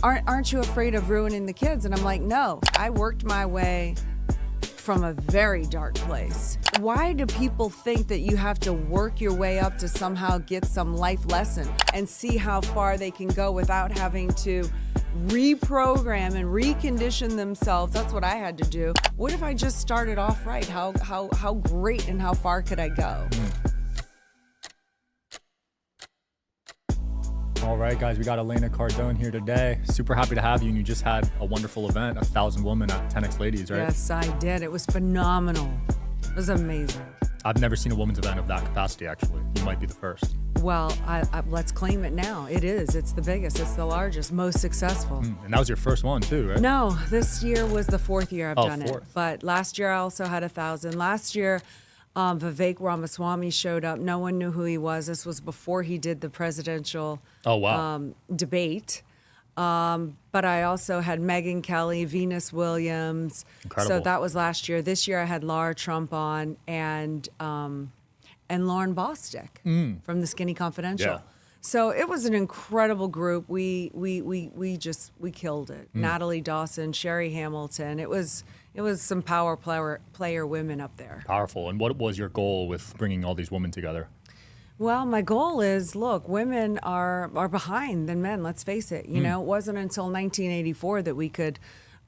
aren't you afraid of ruining the kids? And I'm like, no, I worked my way from a very dark place. Why do people think that you have to work your way up to somehow get some life lesson and see how far they can go without having to reprogram and recondition themselves? That's what I had to do. What if I just started off right? How great and how far could I go? All right, guys, we got Elena Cardone here today. Super happy to have you. And you just had a wonderful event, 1,000 women at 10X Ladies, right? Yes, I did. It was phenomenal. It was amazing. I've never seen a women's event of that capacity, actually. You might be the first. Well, let's claim it now. It is. It's the biggest. It's the largest, most successful. And that was your first one, too, right? No, this year was the fourth year I've done fourth. it. But last year I also had 1,000. Last year, Vivek Ramaswamy showed up. No one knew who he was. This was before he did the presidential debate. But I also had Megyn Kelly, Venus Williams. Incredible. So that was last year. This year I had Laura Trump on and Lauren Bostic from the Skinny Confidential. Yeah. So it was an incredible group. We killed it. Natalie Dawson, Sherry Hamilton. It was some power player women up there. Powerful. And what was your goal with bringing all these women together? Well, my goal is, look, women are behind than men, let's face it. You know, it wasn't until 1984 that we could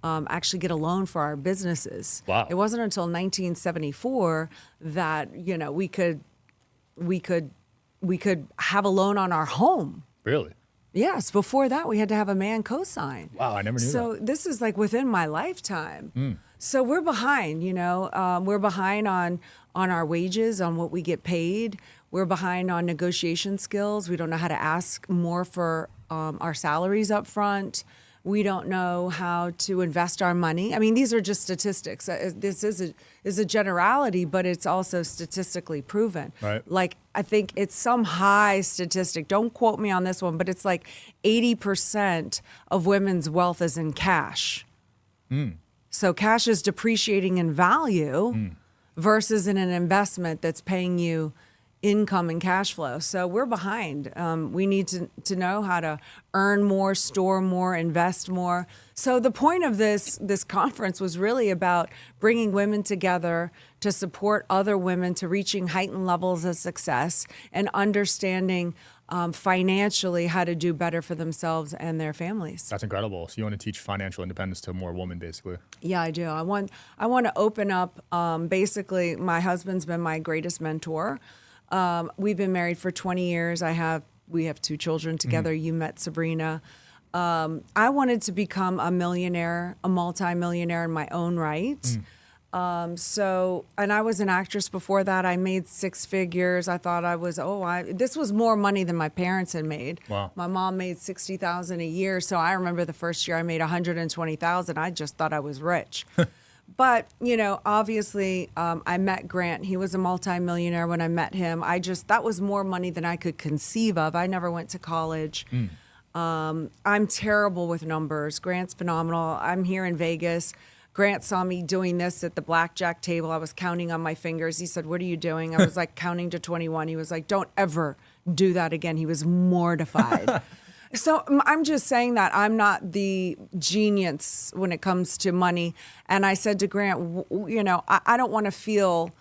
actually get a loan for our businesses. Wow. It wasn't until 1974 that, you know, we could have a loan on our home. Really? Yes, before that we had to have a man co-sign. Wow, I never knew that. So this is like within my lifetime. So we're behind, you know. We're behind on our wages, on what we get paid. We're behind on negotiation skills. We don't know how to ask more for our salaries up front. We don't know how to invest our money. I mean, these are just statistics. This is a generality, but it's also statistically proven. Right. Like, I think it's some high statistic. Don't quote me on this one, but it's like 80% of women's wealth is in cash. So cash is depreciating in value versus in an investment that's paying you income and cash flow. So we're behind. We need to know how to earn more, store more, invest more. So the point of this conference was really about bringing women together to support other women to reaching heightened levels of success and understanding financially how to do better for themselves and their families. That's incredible. So you want to teach financial independence to more women, basically? Yeah, I do. I want to open up. Basically, my husband's been my greatest mentor. We've been married for 20 years. We have 2 children together. You met Sabrina. I wanted to become a millionaire, a multi-millionaire in my own right. And I was an actress before that. I made 6 figures. I thought this was more money than my parents had made. Wow. My mom made $60,000 a year. So I remember the first year I made $120,000. I just thought I was rich. But, you know, obviously, I met Grant. He was a multimillionaire when I met him. That was more money than I could conceive of. I never went to college. I'm terrible with numbers. Grant's phenomenal. I'm here in Vegas. Grant saw me doing this at the blackjack table. I was counting on my fingers. He said, "What are you doing?" I was like counting to 21. He was like, "Don't ever do that again." He was mortified. So I'm just saying that I'm not the genius when it comes to money. And I said to Grant, you know, I don't want to feel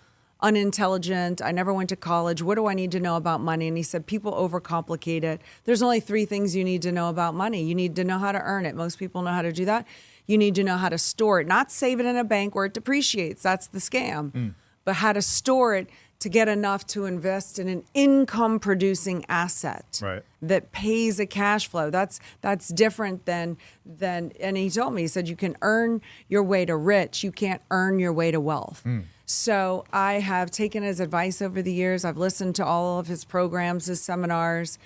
unintelligent. I never went to college. What do I need to know about money? And he said, people overcomplicate it. There's only 3 things you need to know about money. You need to know how to earn it. Most people know how to do that. You need to know how to store it, not save it in a bank where it depreciates. That's the scam. But how to store it to get enough to invest in an income producing asset that pays a cash flow. That's different than, and he told me, he said, you can earn your way to rich. You can't earn your way to wealth. So I have taken his advice over the years. I've listened to all of his programs, his seminars.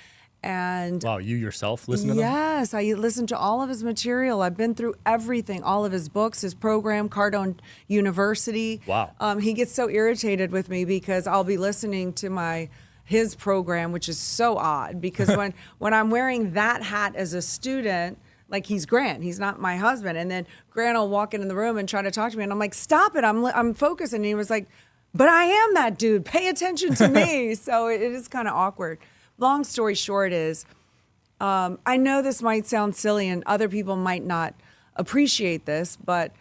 And wow, you yourself listen to them? Yes, I listened to all of his material. I've been through everything, all of his books, his program, Cardone University. Wow. He gets so irritated with me because I'll be listening to his program, which is so odd because when I'm wearing that hat as a student, like he's Grant, he's not my husband, and then Grant will walk into the room and try to talk to me, and I'm like, stop it, I'm focused, and he was like, but I am that dude, pay attention to me. So it is kind of awkward. Long story short is, I know this might sound silly and other people might not appreciate this, but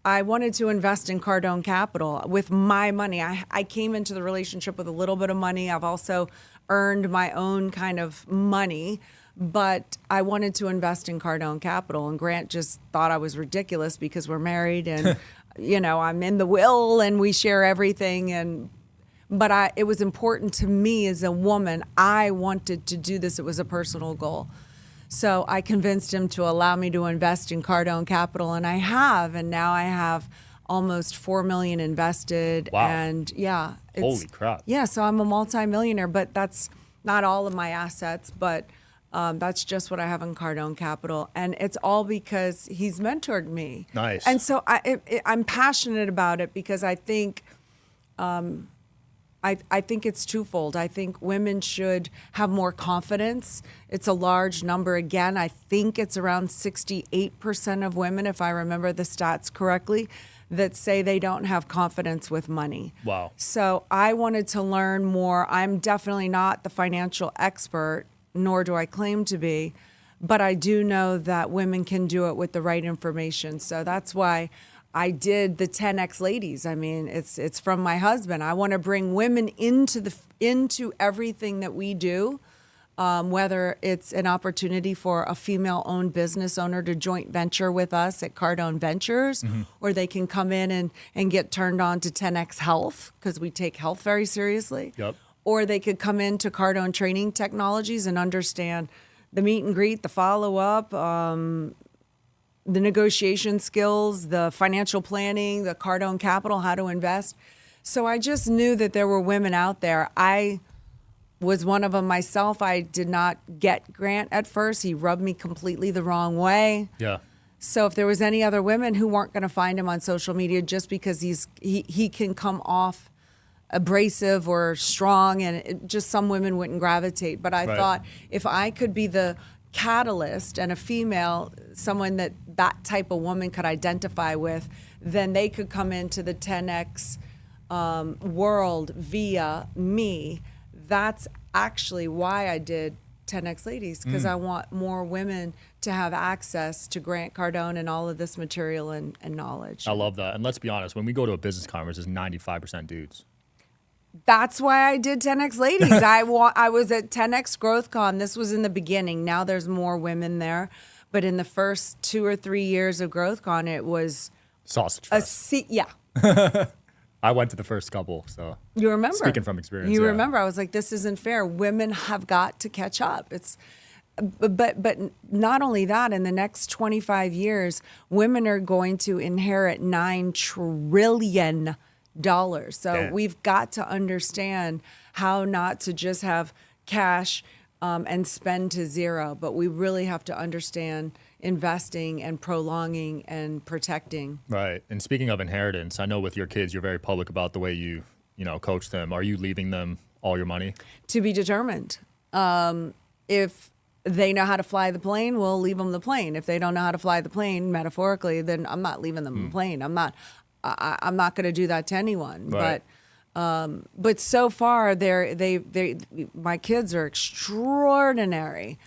I wanted to invest in Cardone Capital with my money. I came into the relationship with a little bit of money. I've also earned my own kind of money, but I wanted to invest in Cardone Capital. And Grant just thought I was ridiculous because we're married and, I'm in the will and we share everything. But it was important to me as a woman. I wanted to do this. It was a personal goal. So I convinced him to allow me to invest in Cardone Capital, and I have. And now I have almost $4 million invested. Wow. And yeah. Holy crap. Yeah, so I'm a multi-millionaire, but that's not all of my assets, but that's just what I have in Cardone Capital. And it's all because he's mentored me. Nice. And so I'm passionate about it because I think I think it's twofold. I think women should have more confidence. It's a large number. Again, I think it's around 68% of women, if I remember the stats correctly, that say they don't have confidence with money. Wow. So I wanted to learn more. I'm definitely not the financial expert, nor do I claim to be, but I do know that women can do it with the right information. So that's why I did the 10X Ladies. I mean, it's from my husband. I want to bring women into everything that we do, whether it's an opportunity for a female-owned business owner to joint venture with us at Cardone Ventures, or they can come in and get turned on to 10X Health because we take health very seriously. Yep. Or they could come into Cardone Training Technologies and understand the meet and greet, the follow-up, the negotiation skills, the financial planning, the Cardone Capital, how to invest. So I just knew that there were women out there. I was one of them myself. I did not get Grant at first. He rubbed me completely the wrong way. Yeah. So if there was any other women who weren't going to find him on social media just because he can come off abrasive or strong, and just some women wouldn't gravitate. But I thought if I could be the catalyst and a female, someone that type of woman could identify with, then they could come into the 10X world via me. That's actually why I did 10X Ladies, because I want more women to have access to Grant Cardone and all of this material and knowledge. I love that. And let's be honest, when we go to a business conference, it's 95% dudes. That's why I did 10X Ladies. I was at 10X Growth Con. This was in the beginning. Now there's more women there. But in the first 2 or 3 years of Growth Con, it was Sausage fest. yeah. I went to the first couple, so You remember? speaking from experience. You yeah. remember? I was like, this isn't fair. Women have got to catch up. But not only that, in the next 25 years, women are going to inherit $9 trillion. So we've got to understand how not to just have cash and spend to zero, but we really have to understand investing and prolonging and protecting. Right. And speaking of inheritance, I know with your kids, you're very public about the way you coach them. Are you leaving them all your money? To be determined. If they know how to fly the plane, we'll leave them the plane. If they don't know how to fly the plane, metaphorically, then I'm not leaving them the plane. I'm not going to do that to anyone. Right. But so far, my kids are extraordinary.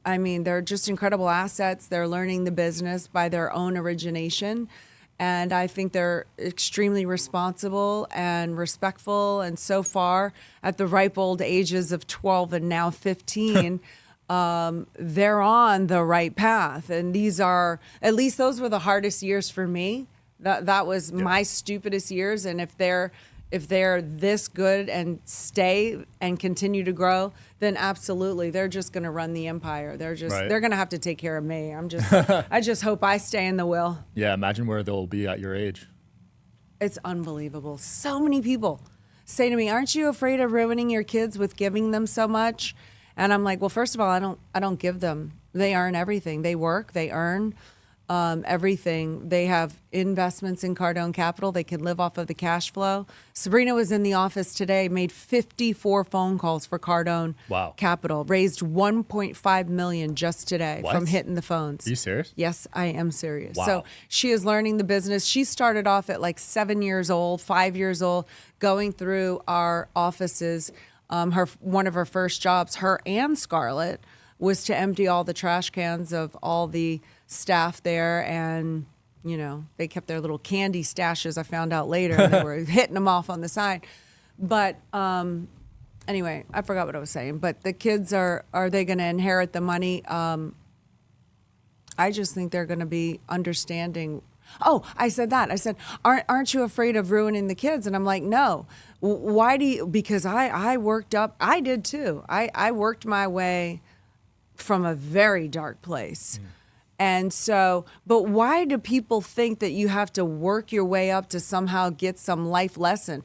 I mean, they're just incredible assets. They're learning the business by their own origination. And I think they're extremely responsible and respectful. And so far, at the ripe old ages of 12 and now 15, they're on the right path. And at least those were the hardest years for me. That was my stupidest years. And if they're this good and stay and continue to grow, then absolutely, they're just going to run the empire. They're going to have to take care of me. I just hope I stay in the will. Yeah, imagine where they'll be at your age. It's unbelievable. So many people say to me, "Aren't you afraid of ruining your kids with giving them so much?" And I'm like, well, first of all, I don't give them. They earn everything. They work, they earn everything. They have investments in Cardone Capital. They can live off of the cash flow. Sabrina was in the office today, made 54 phone calls for Cardone Capital, raised $1.5 million just today from hitting the phones. Are you serious? Yes, I am serious. Wow. So she is learning the business. She started off at like 7 years old, 5 years old, going through our offices. One of her first jobs, her and Scarlett, was to empty all the trash cans of all the staff there, and they kept their little candy stashes. I found out later, and they were hitting them off on the side. But anyway, I forgot what I was saying. But the kids are they going to inherit the money? I just think they're going to be understanding. Oh, I said that. I said, aren't you afraid of ruining the kids? And I'm like, no. Why do you? Because I worked up. I did too. I worked my way from a very dark place. And so, but why do people think that you have to work your way up to somehow get some life lesson?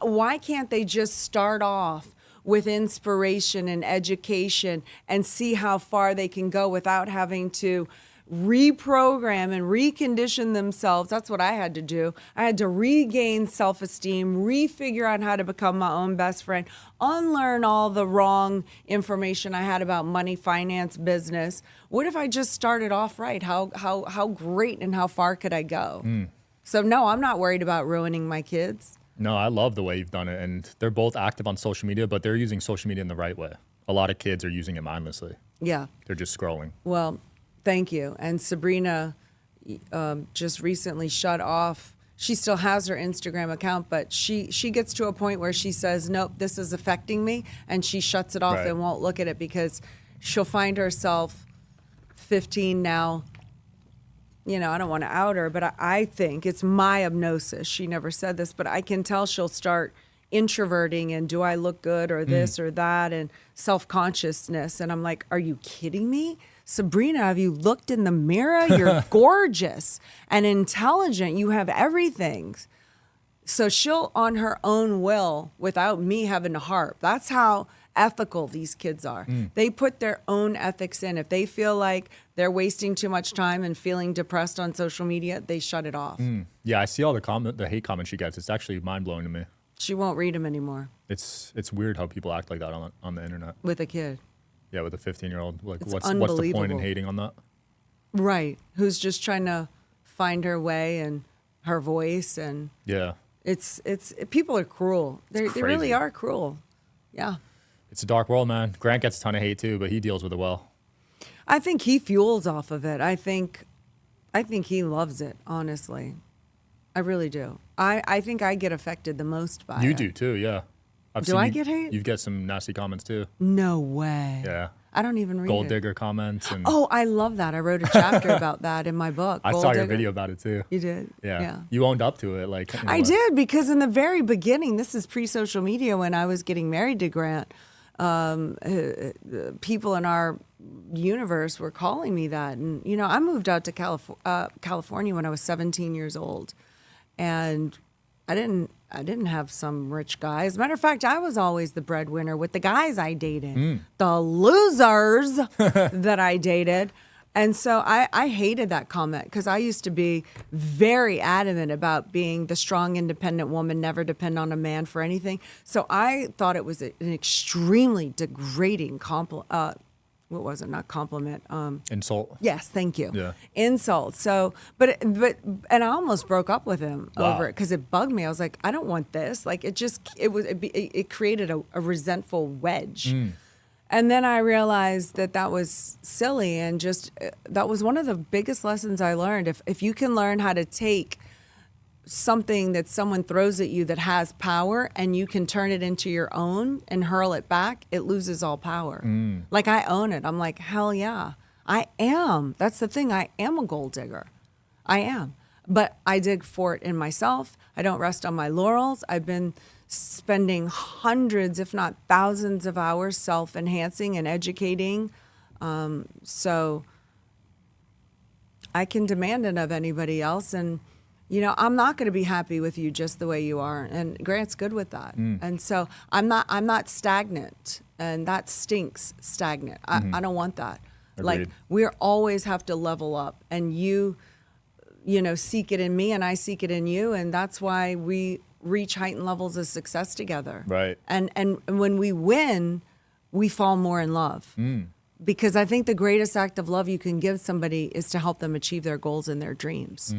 Why can't they just start off with inspiration and education and see how far they can go without having to reprogram and recondition themselves? That's what I had to do. I had to regain self-esteem, refigure out how to become my own best friend, unlearn all the wrong information I had about money, finance, business. What if I just started off right? How great and how far could I go? So no, I'm not worried about ruining my kids. No, I love the way you've done it. And they're both active on social media, but they're using social media in the right way. A lot of kids are using it mindlessly. Yeah. They're just scrolling. Well, thank you. And Sabrina just recently shut off. She still has her Instagram account, but she gets to a point where she says, nope, this is affecting me. And she shuts it off and won't look at it because she'll find herself 15 now. I don't want to out her, but I think it's my hypnosis. She never said this, but I can tell she'll start introverting and do I look good or this or that and self-consciousness. And I'm like, are you kidding me? Sabrina, have you looked in the mirror? You're gorgeous and intelligent. You have everything. So she'll, on her own will, without me having to harp. That's how ethical these kids are. They put their own ethics in. If they feel like they're wasting too much time and feeling depressed on social media, they shut it off. Yeah, I see all the hate comments she gets. It's actually mind-blowing to me. She won't read them anymore. It's weird how people act like that on the internet. With a kid. Yeah, with a 15-year-old. Like, It's what's the point in hating on that? Right. Who's just trying to find her way and her voice. And yeah, it's people are cruel. They really are cruel. Yeah. It's a dark world, man. Grant gets a ton of hate too, but he deals with it well. I think he fuels off of it. I think he loves it, honestly. I really do. I think I get affected the most by it. You do too, yeah. Do I get hate? You get some nasty comments too. No way. Yeah. I don't even read Gold it. digger comments. And Oh, I love that. I wrote a chapter about that in my book. I Gold saw your digger. video about it too. You did? Yeah. You owned up to it. Like I did, because in the very beginning, this is pre-social media, when I was getting married to Grant, people in our universe were calling me that. And, I moved out to California when I was 17 years old. And I didn't have some rich guy. As a matter of fact, I was always the breadwinner with the guys I dated, the losers that I dated. And so I hated that comment, because I used to be very adamant about being the strong, independent woman, never depend on a man for anything. So I thought it was an extremely degrading what was it? Not compliment. Insult. Yes, thank you. Yeah. Insult. So, but I almost broke up with him over it, because it bugged me. I was like, I don't want this. Like, it created a resentful wedge. And then I realized that was silly, and just that was one of the biggest lessons I learned. If you can learn how to take something that someone throws at you that has power, and you can turn it into your own and hurl it back, it loses all power. Like, I own it. I'm like, hell yeah, I am. That's the thing. I am a gold digger. I am. But I dig for it in myself. I don't rest on my laurels. I've been spending hundreds, if not thousands of hours self-enhancing and educating. So I can demand it of anybody else. And I'm not going to be happy with you just the way you are. And Grant's good with that. And so I'm not stagnant, and that stinks, stagnant. I don't want that. Agreed. Like, we always have to level up, and you seek it in me and I seek it in you. And that's why we reach heightened levels of success together. Right. And when we win, we fall more in love. Because I think the greatest act of love you can give somebody is to help them achieve their goals and their dreams.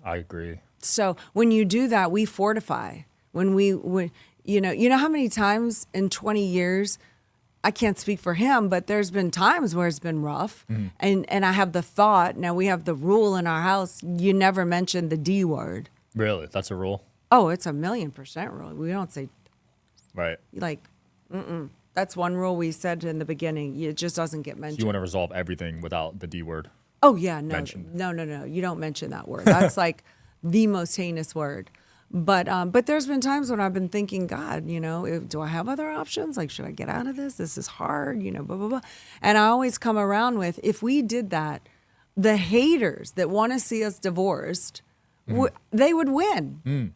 I agree. So when you do that, we fortify. When how many times in 20 years I can't speak for him, but there's been times where it's been rough. And I have the thought, now we have the rule in our house, you never mention the D word. Really? That's a rule? Oh, it's 1,000,000% rule. We don't say, Right. like, that's one rule we said in the beginning. It just doesn't get mentioned. You want to resolve everything without the D word. Oh, yeah, no. Mentioned. No. You don't mention that word. That's like the most heinous word. But there's been times when I've been thinking, God, do I have other options? Like, should I get out of this? This is hard, blah, blah, blah. And I always come around with, if we did that, the haters that want to see us divorced, they would win.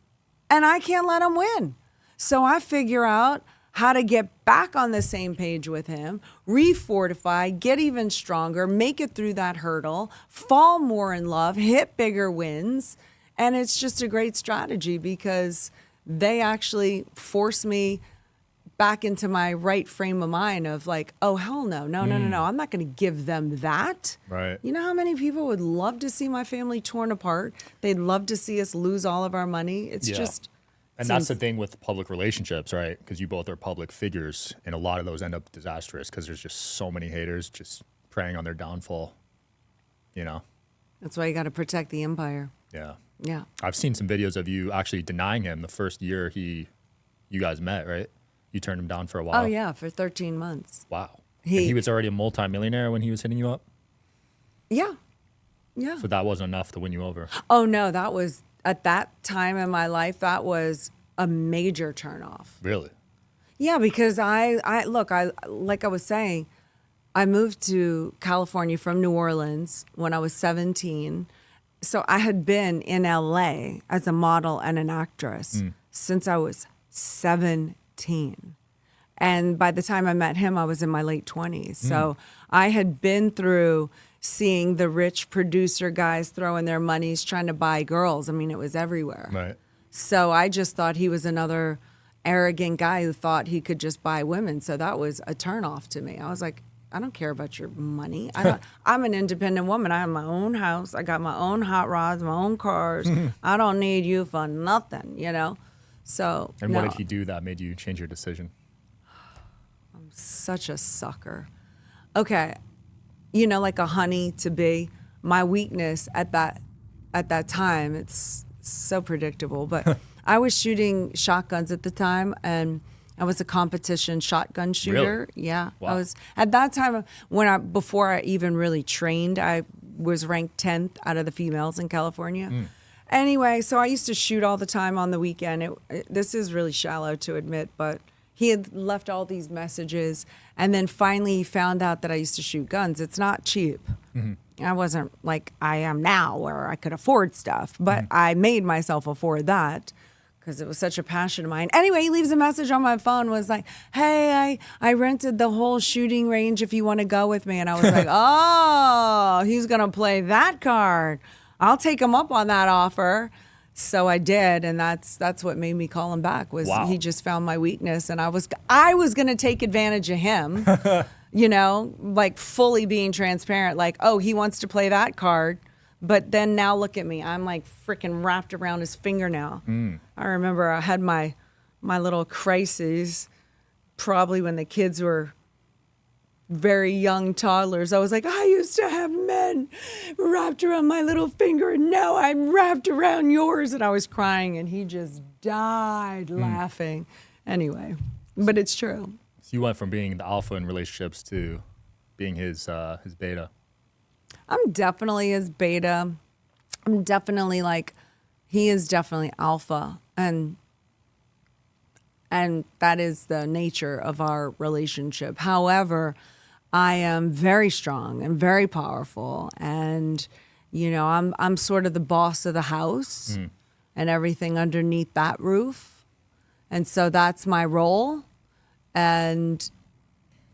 And I can't let them win. So I figure out how to get back on the same page with him, refortify, get even stronger, make it through that hurdle, fall more in love, hit bigger wins. And it's just a great strategy because they actually force me back into my right frame of mind of like, oh, hell no. I'm not going to give them that. Right. You know how many people would love to see my family torn apart? They'd love to see us lose all of our money. It's just... And that's the thing with public relationships, right? Because you both are public figures, and a lot of those end up disastrous because there's just so many haters just preying on their downfall, That's why you got to protect the empire. Yeah. Yeah. I've seen some videos of you actually denying him the first year you guys met, right? You turned him down for a while. Oh, yeah, for 13 months. Wow. He was already a multi-millionaire when he was hitting you up? Yeah. Yeah. So that wasn't enough to win you over? Oh, no, that was, at that time in my life, that was a major turnoff. Really? Yeah, because I like I was saying, I moved to California from New Orleans when I was 17. So I had been in LA as a model and an actress since I was 17. And by the time I met him, I was in my late 20s. So I had been through seeing the rich producer guys throwing their monies trying to buy girls. I mean, it was everywhere. Right. So I just thought he was another arrogant guy who thought he could just buy women. So that was a turnoff to me. I was like, I don't care about your money. I'm an independent woman. I have my own house. I got my own hot rods, my own cars. I don't need you for nothing, So. And what did he do that made you change your decision? I'm such a sucker. Okay, like a honey to be. My weakness at that time, it's so predictable. But I was shooting shotguns at the time, and I was a competition shotgun shooter. Really? Yeah. Wow. I was at that time before I even really trained, I was ranked 10th out of the females in California. Anyway, so I used to shoot all the time on the weekend. This is really shallow to admit, but he had left all these messages, and then finally he found out that I used to shoot guns. It's not cheap. I wasn't like I am now where I could afford stuff, but I made myself afford that because it was such a passion of mine. Anyway, he leaves a message on my phone, was like, hey, I rented the whole shooting range if you want to go with me. And I was like, oh, he's going to play that card. I'll take him up on that offer. So I did, and that's what made me call him back, was he just found my weakness, and I was going to take advantage of him, like fully being transparent, like, oh, he wants to play that card. But then now look at me. I'm like freaking wrapped around his finger now. I remember I had my little crises probably when the kids were very young toddlers. I was like, I used to have men wrapped around my little finger, and now I'm wrapped around yours. And I was crying, and he just died laughing. Anyway, but it's true. So you went from being the alpha in relationships to being his beta. I'm definitely his beta. I'm definitely he is definitely alpha. And that is the nature of our relationship. However, I am very strong and very powerful. And, I'm sort of the boss of the house and everything underneath that roof. And so that's my role. And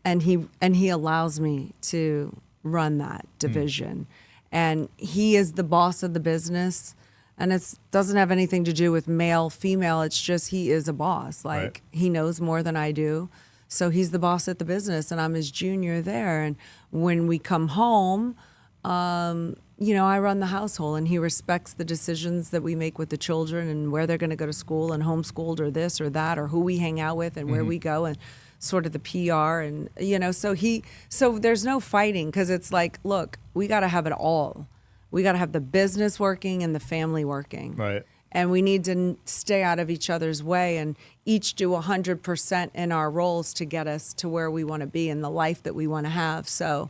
he allows me to run that division. And he is the boss of the business. And it doesn't have anything to do with male, female. It's just he is a boss. He knows more than I do. So he's the boss at the business, and I'm his junior there. And when we come home, I run the household, and he respects the decisions that we make with the children and where they're going to go to school and homeschooled or this or that or who we hang out with and where we go. And sort of the PR and, so there's no fighting because it's like, look, we got to have it all. We got to have the business working and the family working. Right. And we need to stay out of each other's way and each do 100% in our roles to get us to where we want to be in the life that we want to have. So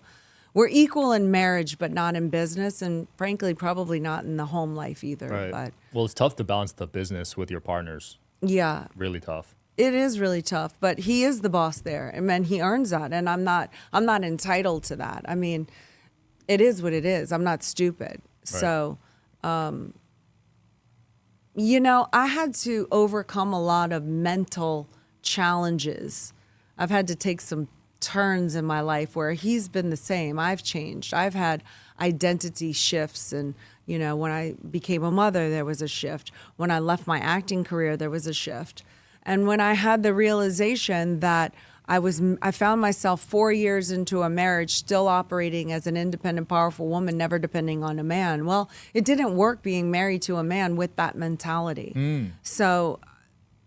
we're equal in marriage, but not in business. And frankly, probably not in the home life either. Right. But Well, it's tough to balance the business with your partners. yeah, Really tough. it is really tough, but he is the boss there. And man, he earns that. And I'm not entitled to that. I mean, it is what it is. I'm not stupid. So, I had to overcome a lot of mental challenges. I've had to take some turns in my life where he's been the same. I've changed. I've had identity shifts. And, when I became a mother, there was a shift. When I left my acting career, there was a shift. And when I had the realization that I found myself 4 years into a marriage still operating as an independent, powerful woman, never depending on a man. Well, it didn't work being married to a man with that mentality. So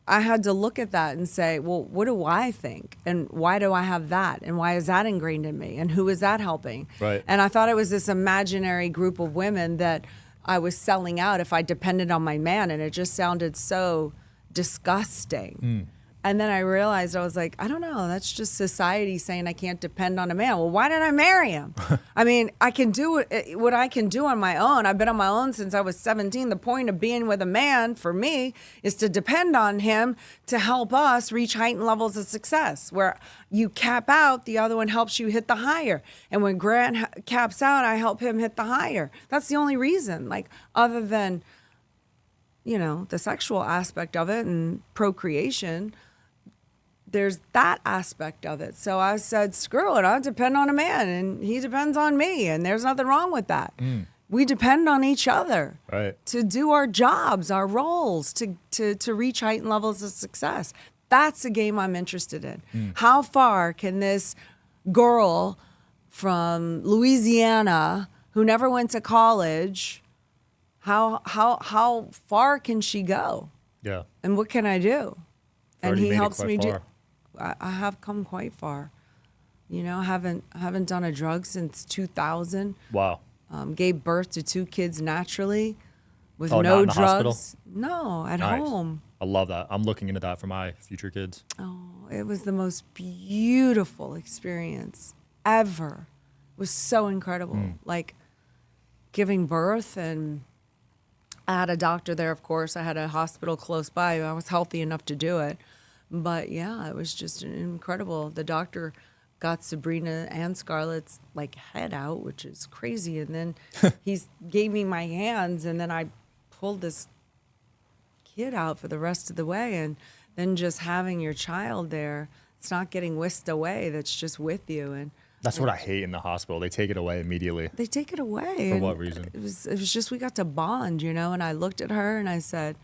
I had to look at that and say, well, what do I think? And why do I have that? And why is that ingrained in me? And who is that helping? Right. And I thought it was this imaginary group of women that I was selling out if I depended on my man. And it just sounded so disgusting. And then I realized, I was like, I don't know, that's just society saying I can't depend on a man. Well, why did I marry him? I mean, I can do what I can do on my own. I've been on my own since I was 17. The point of being with a man, for me, is to depend on him to help us reach heightened levels of success. Where you cap out, the other one helps you hit the higher. And when Grant caps out, I help him hit the higher. That's the only reason, like, other than, the sexual aspect of it and procreation. There's that aspect of it. So I said, screw it, I depend on a man and he depends on me. And there's nothing wrong with that. We depend on each other to do our jobs, our roles, to reach heightened levels of success. That's the game I'm interested in. How far can this girl from Louisiana who never went to college, how far can she go? Yeah. And what can I do? And he helps me do. Far. I have come quite far. I haven't done a drug since 2000. Wow. Gave birth to 2 kids naturally with Oh, no not in the drugs. hospital? No, at Nice. home. I love that. I'm looking into that for my future kids. Oh, it was the most beautiful experience ever. It was so incredible. Like giving birth, and I had a doctor there, of course. I had a hospital close by. I was healthy enough to do it. But yeah, it was just incredible. The doctor got Sabrina and Scarlett's head out, which is crazy. And then he gave me my hands, and then I pulled this kid out for the rest of the way. And then just having your child there, it's not getting whisked away. That's just with you. And That's what I hate in the hospital. They take it away immediately. they take it away. For And what reason? It was just, we got to bond, And I looked at her and I said,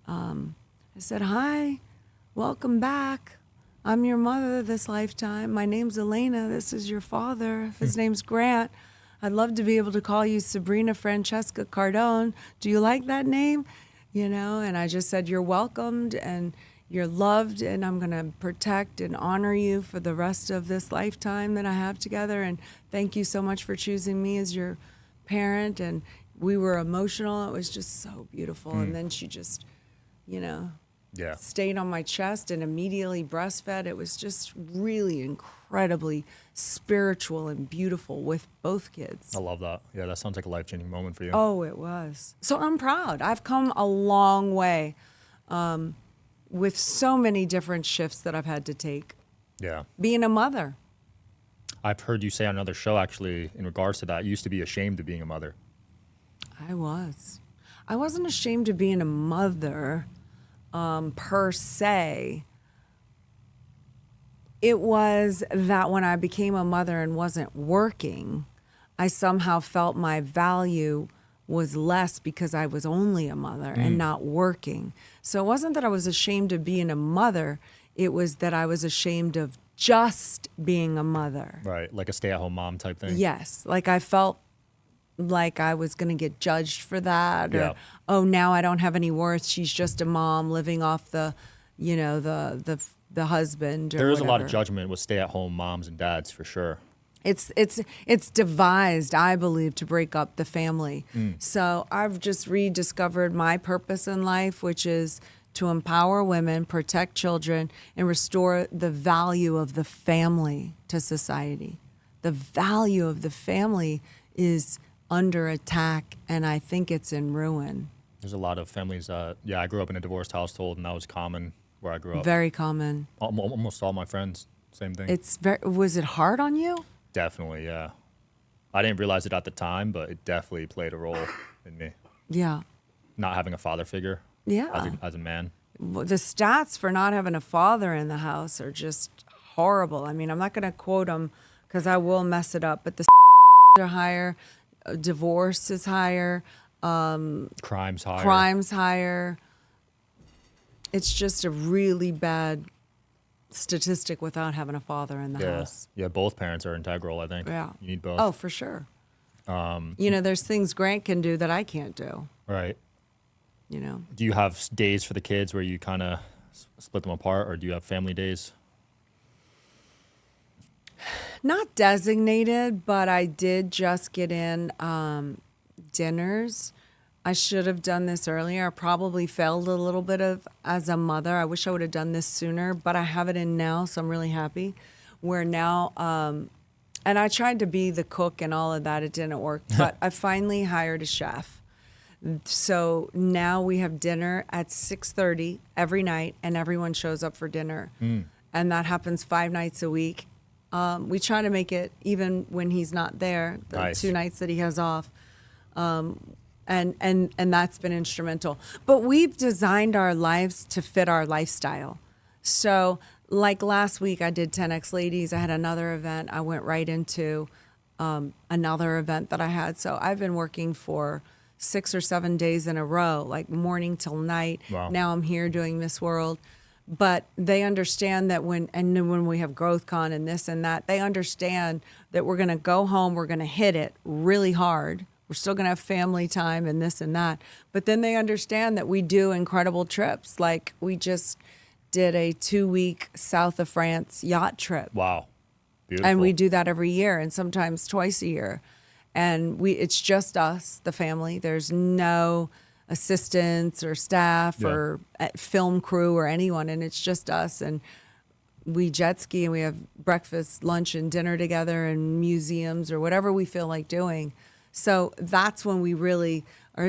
hi. Welcome back. I'm your mother this lifetime. My name's Elena. This is your father. His name's Grant. I'd love to be able to call you Sabrina Francesca Cardone. Do you like that name? And I just said, you're welcomed and you're loved, and I'm going to protect and honor you for the rest of this lifetime that I have together. And thank you so much for choosing me as your parent. And we were emotional. It was just so beautiful. And then she just, Yeah. stayed on my chest and immediately breastfed. It was just really incredibly spiritual and beautiful with both kids. I love that. Yeah, that sounds like a life-changing moment for you. Oh, it was. So I'm proud. I've come a long way with so many different shifts that I've had to take. Yeah. Being a mother. I've heard you say on another show, actually, in regards to that, you used to be ashamed of being a mother. I was. I wasn't ashamed of being a mother. Per se. It was that when I became a mother and wasn't working, I somehow felt my value was less because I was only a mother and not working. So it wasn't that I was ashamed of being a mother. It was that I was ashamed of just being a mother. Right, like a stay-at-home mom type thing. Yes, like I felt like I was going to get judged for that, or Yeah. now I don't have any worth. She's just a mom living off the the husband or There is a lot of whatever. judgment with stay-at-home moms and dads for sure. It's devised, I believe, to break up the family. So I've just rediscovered my purpose in life, which is to empower women, protect children, and restore the value of the family to society. The value of the family is under attack, and I think it's in ruin. There's a lot of families. I grew up in a divorced household, and that was common where I grew up. Very common. Almost all my friends, same thing. Was it hard on you? Definitely, yeah. I didn't realize it at the time, but it definitely played a role in me. Yeah. Not having a father figure Yeah. as a man. The stats for not having a father in the house are just horrible. I mean, I'm not going to quote them because I will mess it up, but the are higher, divorce is higher, Crime's higher. crimes higher. It's just a really bad statistic without having a father in the house. Yeah, both parents are integral, I think. Yeah. You need both. Oh, for sure. There's things Grant can do that I can't do, Right. you know. Do you have days for the kids where you kind of split them apart, or do you have family days? Not designated, but I did just get in dinners. I should have done this earlier. I probably failed a little bit as a mother. I wish I would have done this sooner, but I have it in now, so I'm really happy. Where now, and I tried to be the cook and all of that. It didn't work, but I finally hired a chef. So now we have dinner at 6:30 every night, and everyone shows up for dinner. And that happens 5 nights a week. We try to make it even when he's not there, the Nice. 2 nights that he has off. And that's been instrumental. But we've designed our lives to fit our lifestyle. So like last week, I did 10X Ladies. I had another event. I went right into another event that I had. So I've been working for 6 or 7 days in a row, like morning till night. Wow. Now I'm here doing Miss World. But they understand that when we have GrowthCon and this and that, they understand that we're going to go home, we're going to hit it really hard. We're still going to have family time and this and that. But then they understand that we do incredible trips. Like we just did a 2-week south of France yacht trip. Wow. Beautiful. And we do that every year and sometimes twice a year. And it's just us, the family. There's no assistants or staff or film crew or anyone. And it's just us. And we jet ski and we have breakfast, lunch, and dinner together in museums or whatever we feel like doing. So that's when we really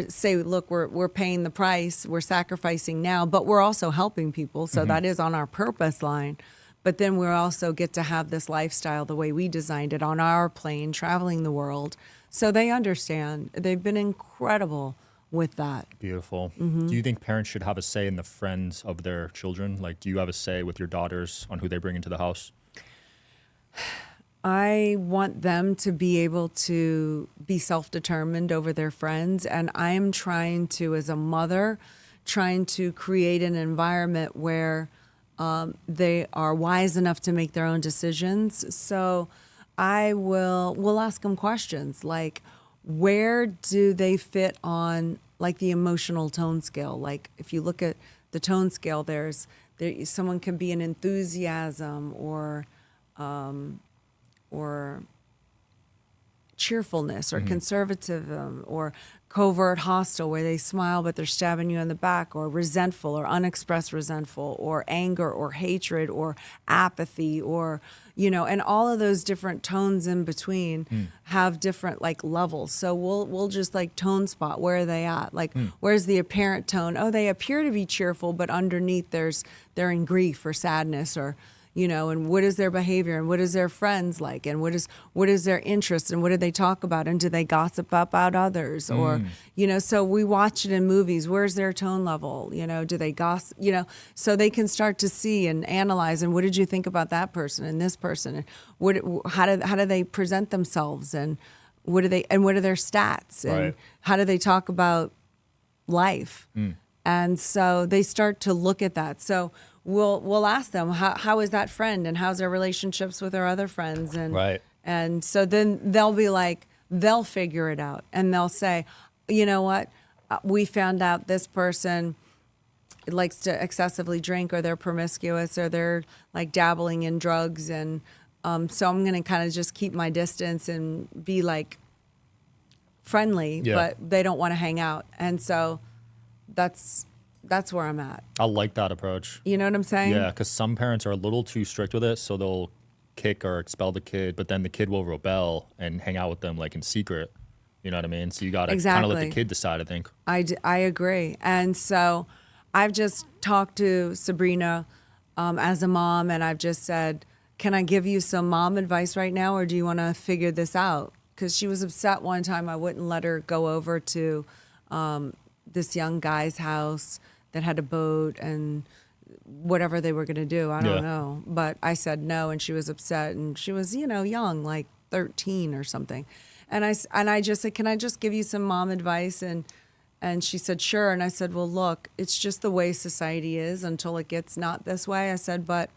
say, look, we're paying the price, we're sacrificing now, but we're also helping people. So that is on our purpose line. But then we also get to have this lifestyle the way we designed it on our plane, traveling the world. So they understand. They've been incredible with that. Beautiful. Do you think parents should have a say in the friends of their children? Like, do you have a say with your daughters on who they bring into the house? I want them to be able to be self-determined over their friends. And I am trying to, as a mother, trying to create an environment where they are wise enough to make their own decisions. So we'll ask them questions like, where do they fit on like the emotional tone scale? Like if you look at the tone scale, someone can be an enthusiasm or cheerfulness or conservatism or covert hostile where they smile but they're stabbing you in the back, or resentful or unexpressed resentful, or anger or hatred or apathy, or and all of those different tones in between have different like levels. So we'll just like tone spot, where are they at? Like where's the apparent tone? Oh, they appear to be cheerful, but underneath they're in grief or sadness, or and what is their behavior, and what is their friends like, and what is their interest, and what do they talk about, and do they gossip about others, or so we watch it in movies. Where's their tone level? Do they gossip? So they can start to see and analyze. And what did you think about that person and this person? And how do they present themselves? And what are their stats? And Right. how do they talk about life? And so they start to look at that. So we'll ask them, how is that friend, and how's their relationships with their other friends? And Right. and so then they'll be like, they'll figure it out, and they'll say, you know what, we found out this person likes to excessively drink, or they're promiscuous, or they're like dabbling in drugs. And so I'm going to kind of just keep my distance and be like friendly, but they don't want to hang out. And so that's where I'm at. I like that approach. You know what I'm saying? Yeah, because some parents are a little too strict with it, so they'll kick or expel the kid, but then the kid will rebel and hang out with them like in secret. You know what I mean? So you got to kind of let the kid decide, I think. I agree. And so I've just talked to Sabrina as a mom, and I've just said, can I give you some mom advice right now, or do you want to figure this out? Because she was upset one time I wouldn't let her go over to this young guy's house that had a boat and whatever they were going to do. I don't know. But I said no, and she was upset, and she was, young, like 13 or something. And I just said, can I just give you some mom advice? And she said, sure. And I said, well, look, it's just the way society is until it gets not this way. I said, but,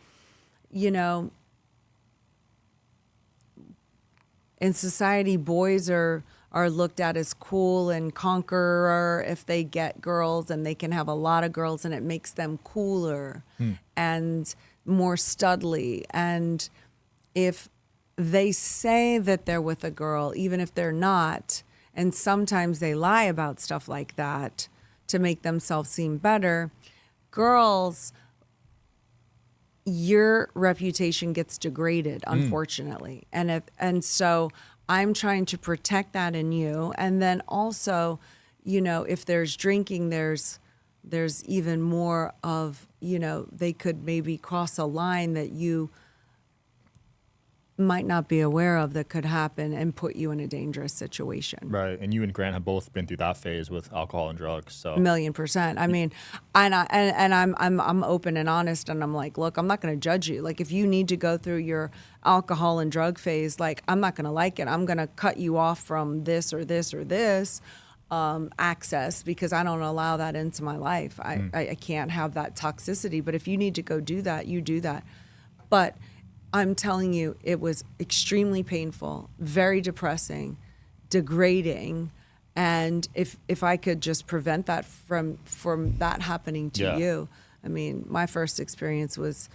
in society, boys are looked at as cool and conqueror if they get girls, and they can have a lot of girls, and it makes them cooler and more studly. And if they say that they're with a girl, even if they're not, and sometimes they lie about stuff like that to make themselves seem better, girls, your reputation gets degraded, unfortunately. And so I'm trying to protect that in you. And then also, if there's drinking, there's even more of, they could maybe cross a line that you might not be aware of that could happen and put you in a dangerous situation. Right. And you and Grant have both been through that phase with alcohol and drugs. So 1,000,000%. I mean, I'm open and honest, and I'm like, look, I'm not going to judge you. Like, if you need to go through your alcohol and drug phase, like, I'm not going to like it. I'm going to cut you off from this or this or this access, because I don't allow that into my life. I can't have that toxicity. But if you need to go do that, you do that. But I'm telling you, it was extremely painful, very depressing, degrading. And if I could just prevent that from that happening to you, I mean, my first experience was,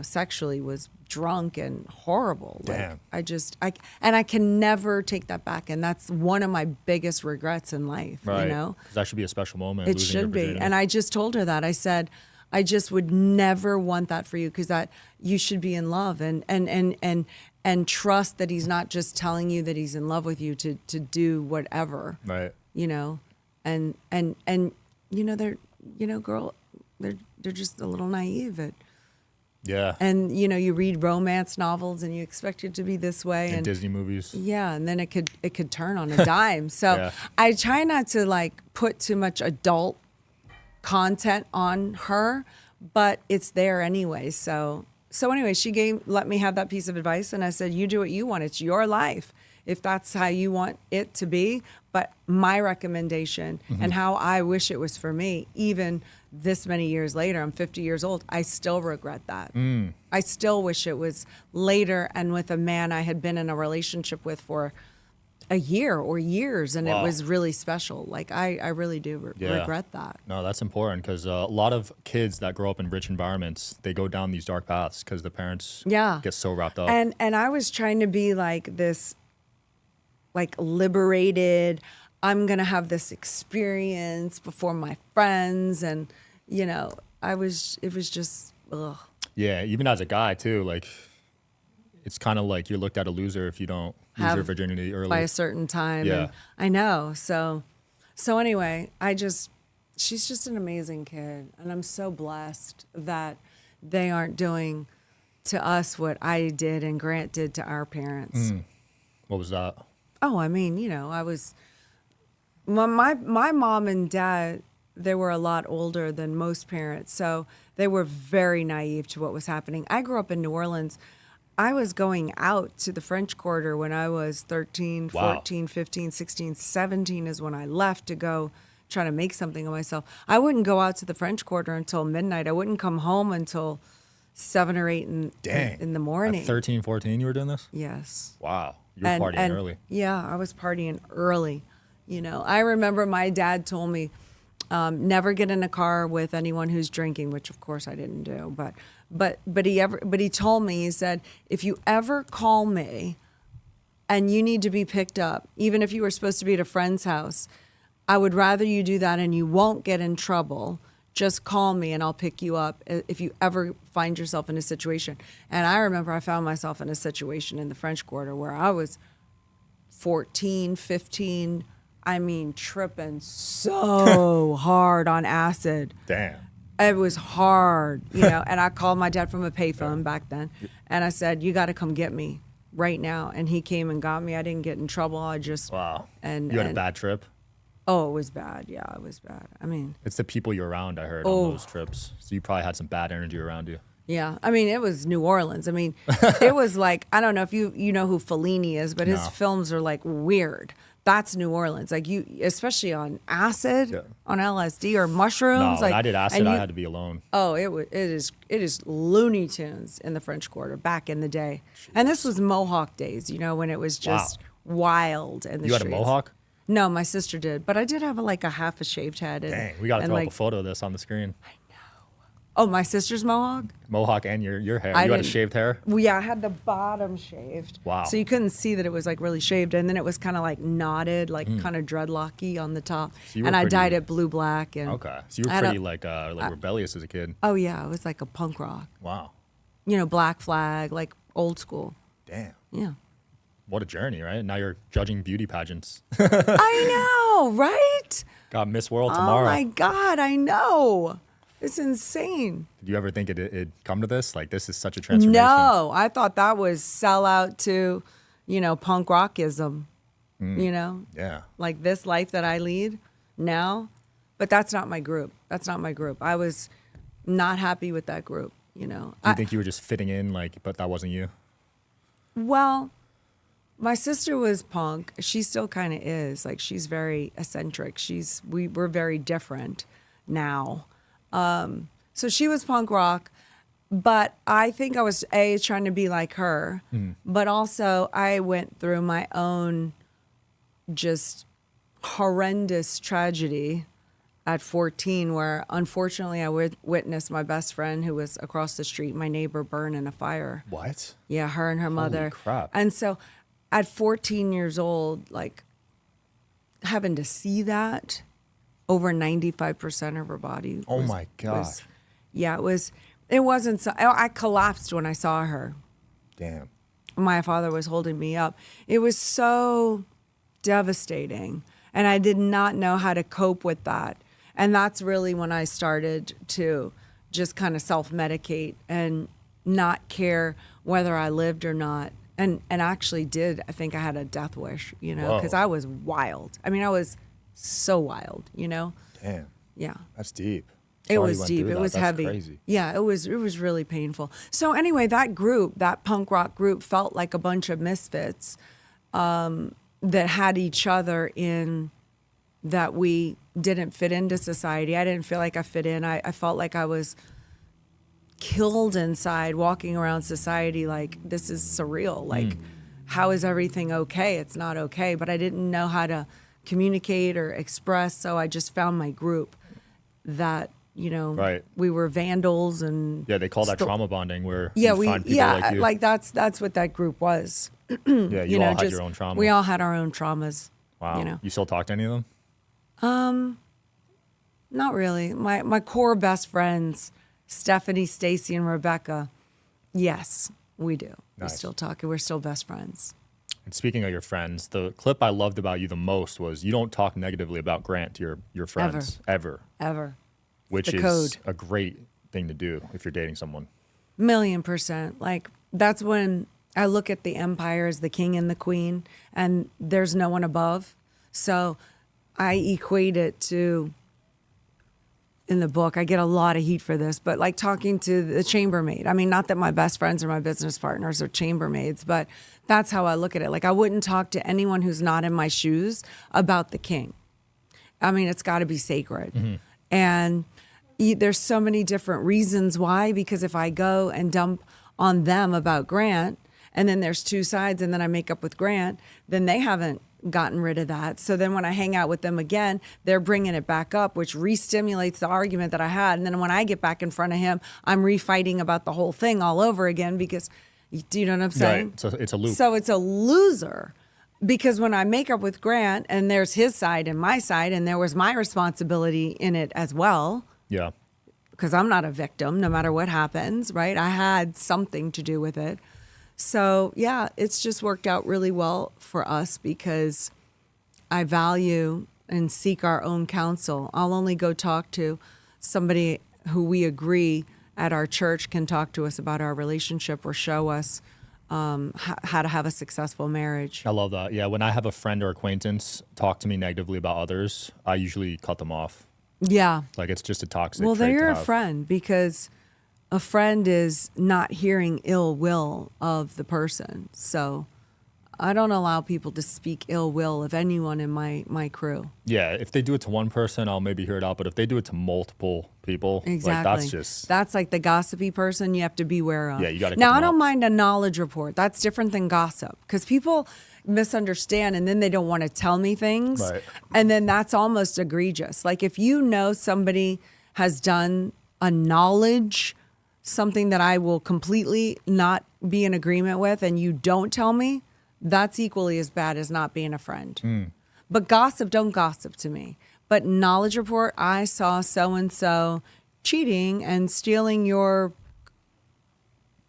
sexually, was drunk and horrible. Damn. Like, I can never take that back. And that's one of my biggest regrets in life, Right. 'Cause that should be a special moment. It should be. And I just told her that. I said, I just would never want that for you, because that you should be in love and trust that he's not just telling you that he's in love with you to do whatever. Right. And they're just a little naive. Yeah. And you read romance novels and you expect it to be this way, and Disney movies. Yeah, and then it could turn on a dime. So I try not to like put too much adult content on her, but it's there anyway. So anyway, she let me have that piece of advice, and I said, you do what you want. It's your life, if that's how you want it to be. But my recommendation and how I wish it was for me, even this many years later, I'm 50 years old, I still regret that. I still wish it was later and with a man I had been in a relationship with for a year or years, and it was really special. Like, I really do regret that. No, that's important, because a lot of kids that grow up in rich environments, they go down these dark paths because the parents get so wrapped up. And I was trying to be like this, like, liberated, I'm going to have this experience before my friends. And, it was just, ugh. Yeah, even as a guy too, like, it's kind of like you're looked at a loser if you don't lose your virginity early. By a certain time. Yeah. And I know. So anyway, she's just an amazing kid. And I'm so blessed that they aren't doing to us what I did and Grant did to our parents. What was that? Oh, I mean, my mom and dad, they were a lot older than most parents. So they were very naive to what was happening. I grew up in New Orleans. I was going out to the French Quarter when I was 13, 14, 15, 16, 17 is when I left to go try to make something of myself. I wouldn't go out to the French Quarter until midnight. I wouldn't come home until 7 or 8 in the morning. At 13, 14 you were doing this? Yes. Wow. You were partying early. Yeah, I was partying early. I remember my dad told me, Never get in a car with anyone who's drinking, which of course I didn't do. But he told me, he said, if you ever call me and you need to be picked up, even if you were supposed to be at a friend's house, I would rather you do that and you won't get in trouble. Just call me and I'll pick you up if you ever find yourself in a situation. And I remember I found myself in a situation in the French Quarter where I was 14, 15, tripping so hard on acid. Damn. It was hard, and I called my dad from a payphone back then. And I said, you got to come get me right now. And he came and got me. I didn't get in trouble. I just. Wow. You had a bad trip? Oh, it was bad. Yeah, it was bad. It's the people you're around, I heard, on those trips. So you probably had some bad energy around you. Yeah. It was New Orleans. It was like, I don't know if you know who Fellini is, but his films are like weird. That's New Orleans. Like especially on acid, on LSD or mushrooms. No, when I did acid, I had to be alone. Oh, it is Looney Tunes in the French Quarter back in the day. And this was Mohawk days, when it was just wild in the streets. You had streets. a Mohawk? No, my sister did, but I did have a half a shaved head. Dang, we got to throw up a photo of this on the screen. I know. Oh, my sister's Mohawk? Mohawk and your hair. You had a shaved hair? Well, yeah, I had the bottom shaved. Wow. So you couldn't see that it was like really shaved, and then it was kind of like knotted, like kind of dreadlocky on the top. So and I dyed it blue black. And okay, so you were pretty like rebellious as a kid. Oh yeah, it was like a punk rock. Wow. Black Flag, like old school. Damn. Yeah. What a journey, right? Now you're judging beauty pageants. I know, right? Got Miss World tomorrow. Oh my God, I know. It's insane. Did you ever think it'd come to this? Like, this is such a transformation. No, I thought that was sell out to, punk rockism, Yeah. Like this life that I lead now. But that's not my group. That's not my group. I was not happy with that group, Do you think you were just fitting in, but that wasn't you? Well, my sister was punk. She still kind of is. Like, she's very eccentric. We're very different now. So she was punk rock, but I think I was trying to be like her, but also I went through my own just horrendous tragedy at 14, where unfortunately I witnessed my best friend who was across the street, my neighbor, burn in a fire. What? Yeah, her and her mother. Holy crap. And so at 14 years old, like having to see that, over 95% of her body. Oh my God. It wasn't so, I collapsed when I saw her. Damn. My father was holding me up. It was so devastating. And I did not know how to cope with that. And that's really when I started to just kind of self-medicate and not care whether I lived or not. And actually did. I think I had a death wish, because I was wild. I was so wild, Damn. Yeah. That's deep. It was deep. It was heavy. Crazy. Yeah, it was really painful. So anyway, that group, that punk rock group, felt like a bunch of misfits that had each other in that we didn't fit into society. I didn't feel like I fit in. I felt like I was killed inside, walking around society like, this is surreal. Like, how is everything okay? It's not okay. But I didn't know how to communicate or express, so I just found my group that, right. We were vandals and they call that trauma bonding, where you find people like you. Like that's what that group was. Yeah, you all had your own trauma. We all had our own traumas. Wow. You still talk to any of them? Not really. My core best friends, Stephanie, Stacy, and Rebecca, yes, we do. Nice. We still talk, and we're still best friends. And speaking of your friends, the clip I loved about you the most was you don't talk negatively about Grant to your friends. Ever. Which is code. A great thing to do if you're dating someone. 1,000,000%. Like, that's when I look at the empire as the king and the queen, and there's no one above. So I equate it to, in the book, I get a lot of heat for this, but like talking to the chambermaid. Not that my best friends or my business partners are chambermaids, but that's how I look at it. Like, I wouldn't talk to anyone who's not in my shoes about the king. It's got to be sacred. Mm-hmm. And there's so many different reasons why, because if I go and dump on them about Grant, and then there's two sides, and then I make up with Grant, then they haven't gotten rid of that. So then when I hang out with them again, they're bringing it back up, which re-stimulates the argument that I had. And then when I get back in front of him, I'm refighting about the whole thing all over again because, do you know what I'm saying? Right. So it's a loop. So it's a loser. Because when I make up with Grant and there's his side and my side, and there was my responsibility in it as well. Yeah. Because I'm not a victim, no matter what happens, right? I had something to do with it. So, yeah, it's just worked out really well for us because I value and seek our own counsel. I'll only go talk to somebody who we agree at our church can talk to us about our relationship or show us how to have a successful marriage. I love that. Yeah, when I have a friend or acquaintance talk to me negatively about others, I usually cut them off. Yeah. Like it's just a toxic Well, trait they're to a have. friend because a friend is not hearing ill will of the person. So I don't allow people to speak ill will of anyone in my crew. Yeah, if they do it to one person, I'll maybe hear it out. But if they do it to multiple people, Exactly. like that's like the gossipy person you have to beware of. Yeah, you got to. Now, I don't mind a knowledge report. That's different than gossip because people misunderstand and then they don't want to tell me things. Right. And then that's almost egregious. Like if you know somebody has done a knowledge, something that I will completely not be in agreement with, and you don't tell me, that's equally as bad as not being a friend. But gossip, don't gossip to me. But knowledge report, I saw so-and-so cheating and stealing your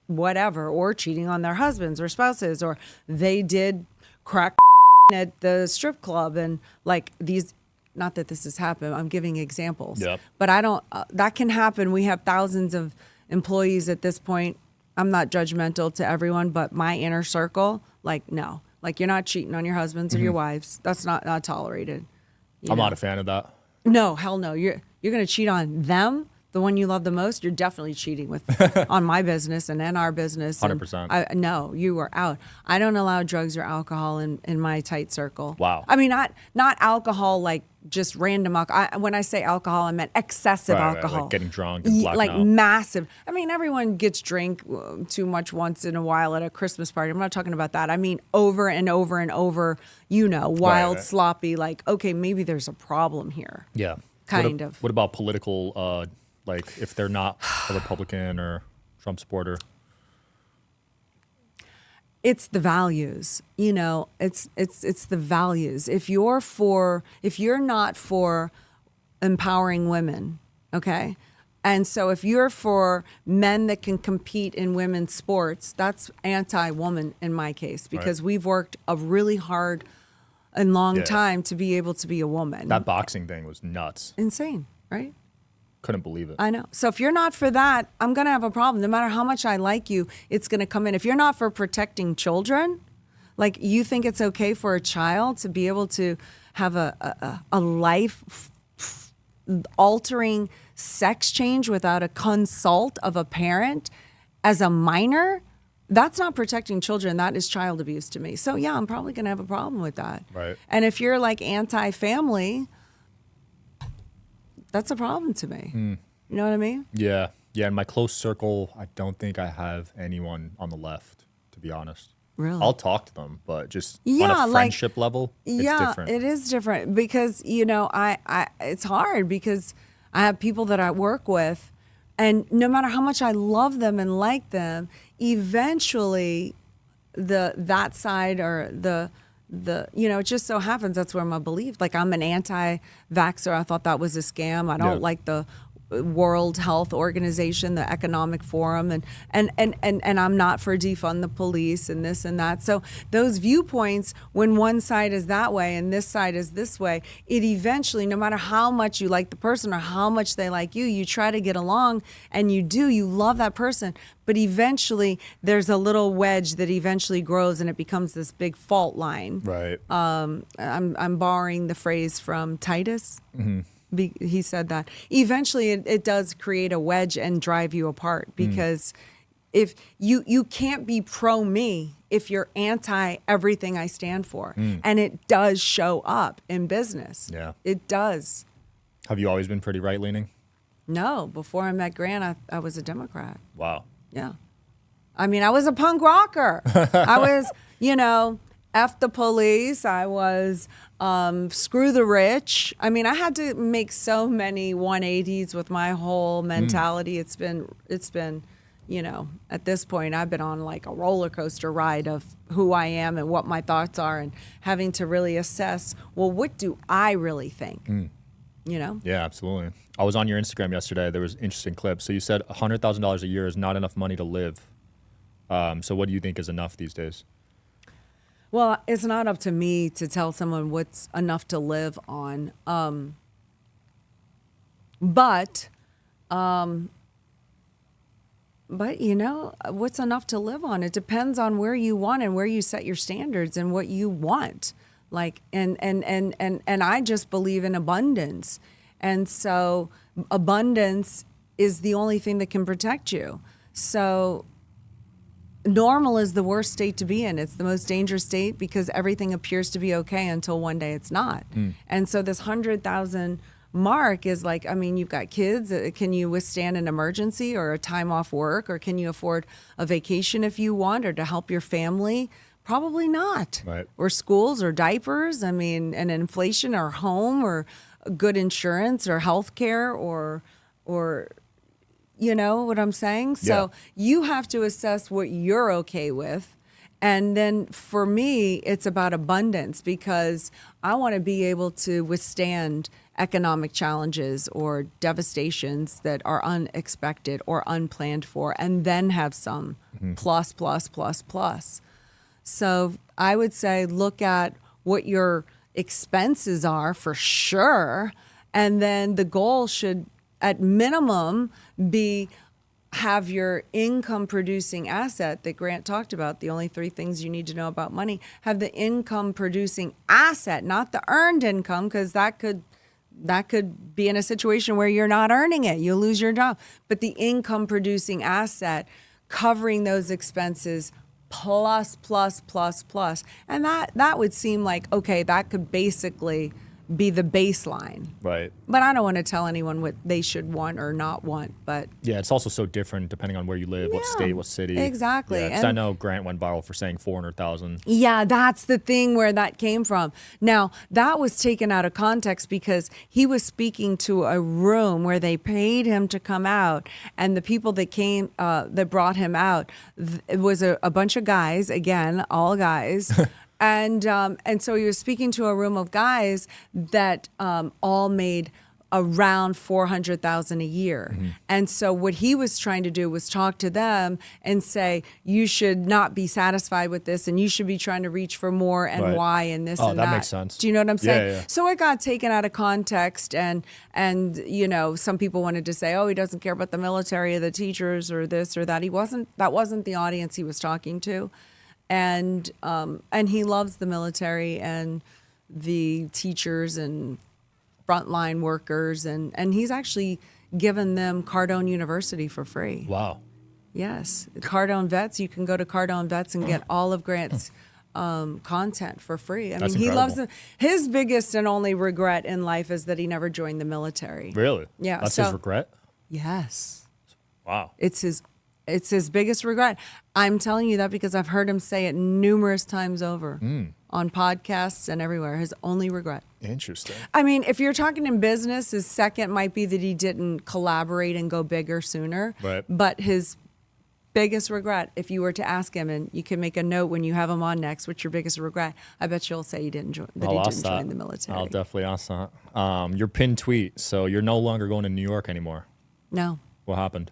whatever, or cheating on their husbands or spouses, or they did crack at the strip club and like these, not that this has happened, I'm giving examples. Yep. But I don't, that can happen. We have thousands of employees at this point. I'm not judgmental to everyone, but my inner circle, like, no. Like, you're not cheating on your husbands or your wives. That's not tolerated. I'm not a fan of that. No, hell no. You're going to cheat on them, the one you love the most. You're definitely cheating with on my business and in our business. 100%. No, you are out. I don't allow drugs or alcohol in my tight circle. Wow. I mean, not alcohol, like just random alcohol. When I say alcohol, I meant excessive alcohol. Right, like getting drunk and blacking like out. massive. I mean, everyone gets drink too much once in a while at a Christmas party. I'm not talking about that. I mean, over and over and over, wild, right. sloppy, like, okay, maybe there's a problem here. Yeah. Kind of. What about political, like if they're not a Republican or Trump supporter? It's the values, it's the values. If you're not for empowering women, okay? And so if you're for men that can compete in women's sports, that's anti-woman in my case, because we've worked a really hard and long time to be able to be a woman. That boxing thing was nuts. Insane, right? Couldn't believe it. I know. So if you're not for that, I'm going to have a problem. No matter how much I like you, it's going to come in. If you're not for protecting children, like you think it's okay for a child to be able to have a life-altering sex change without a consult of a parent as a minor, that's not protecting children. That is child abuse to me. So yeah, I'm probably going to have a problem with that. Right. And if you're like anti-family, that's a problem to me. You know what I mean? Yeah. Yeah. In my close circle, I don't think I have anyone on the left, to be honest. Really? I'll talk to them, but just on a friendship level, it's different. It is different because, I it's hard because I have people that I work with, and no matter how much I love them and like them, eventually that side or it just so happens that's where my belief, like I'm an anti-vaxxer. I thought that was a scam. I don't like the World Health Organization, the Economic Forum, and I'm not for defund the police and this and that. So those viewpoints, when one side is that way and this side is this way, it eventually, no matter how much you like the person or how much they like you, you try to get along and you love that person. But eventually there's a little wedge that eventually grows and it becomes this big fault line. Right. I'm borrowing the phrase from Titus. He said that eventually it does create a wedge and drive you apart, because if you can't be pro me if you're anti everything I stand for. And it does show up in business. Yeah. It does. Have you always been pretty right leaning? No, before I met Grant, I was a Democrat. Wow. Yeah. I mean, I was a punk rocker. I was, F the police. I was screw the rich. I mean, I had to make so many 180s with my whole mentality. It's been, at this point, I've been on like a roller coaster ride of who I am and what my thoughts are, and having to really assess, well, what do I really think? Yeah, absolutely. I was on your Instagram yesterday. There was an interesting clip. So you said $100,000 a year is not enough money to live. So what do you think is enough these days? Well, it's not up to me to tell someone what's enough to live on. But what's enough to live on? It depends on where you want and where you set your standards and what you want. Like, and I just believe in abundance. And so abundance is the only thing that can protect you. So normal is the worst state to be in. It's the most dangerous state because everything appears to be okay until one day it's not. And so this 100,000 mark is like, I mean, you've got kids. Can you withstand an emergency or a time off work? Or can you afford a vacation if you want, or to help your family? Probably not. Right. Or schools or diapers. I mean, and inflation or home or good insurance or health care or you know what I'm saying? So you have to assess what you're okay with. And then for me, it's about abundance, because I want to be able to withstand economic challenges or devastations that are unexpected or unplanned for, and then have some plus. So I would say look at what your expenses are for sure. And then the goal should, at minimum, be have your income producing asset that Grant talked about, the only 3 things you need to know about money, have the income producing asset, not the earned income, because that could be in a situation where you're not earning it, you'll lose your job. But the income producing asset covering those expenses plus. And that would seem like, okay, that could basically be the baseline. Right. But I don't want to tell anyone what they should want or not want. But yeah, it's also so different depending on where you live, what state, what city. Exactly. Yeah, 'cause I know Grant went viral for saying 400,000. Yeah, that's the thing where that came from. Now, that was taken out of context because he was speaking to a room where they paid him to come out, and the people that came, that brought him out, it was a bunch of guys, again, all guys. And so he was speaking to a room of guys that all made around 400,000 a year. And so what he was trying to do was talk to them and say, you should not be satisfied with this, and you should be trying to reach for more, and why, and this and that. Oh, that makes sense. Do you know what I'm saying? Yeah. So it got taken out of context, and some people wanted to say, oh, he doesn't care about the military or the teachers or this or that. That wasn't the audience he was talking to. And he loves the military and the teachers and frontline workers, and he's actually given them Cardone University for free. Wow. Yes, Cardone Vets. You can go to Cardone Vets and get all of Grant's content for free. I mean, he loves them. His biggest and only regret in life is that he never joined the military. Really? Yeah. That's his regret? Yes. Wow. It's his biggest regret. I'm telling you that because I've heard him say it numerous times over on podcasts and everywhere. His only regret. Interesting. I mean, if you're talking in business, his second might be that he didn't collaborate and go bigger sooner. Right. But his biggest regret, if you were to ask him, and you can make a note when you have him on next, what's your biggest regret? I bet you'll say he didn't join the military. I'll definitely ask that. Your pinned tweet. So you're no longer going to New York anymore. No. What happened?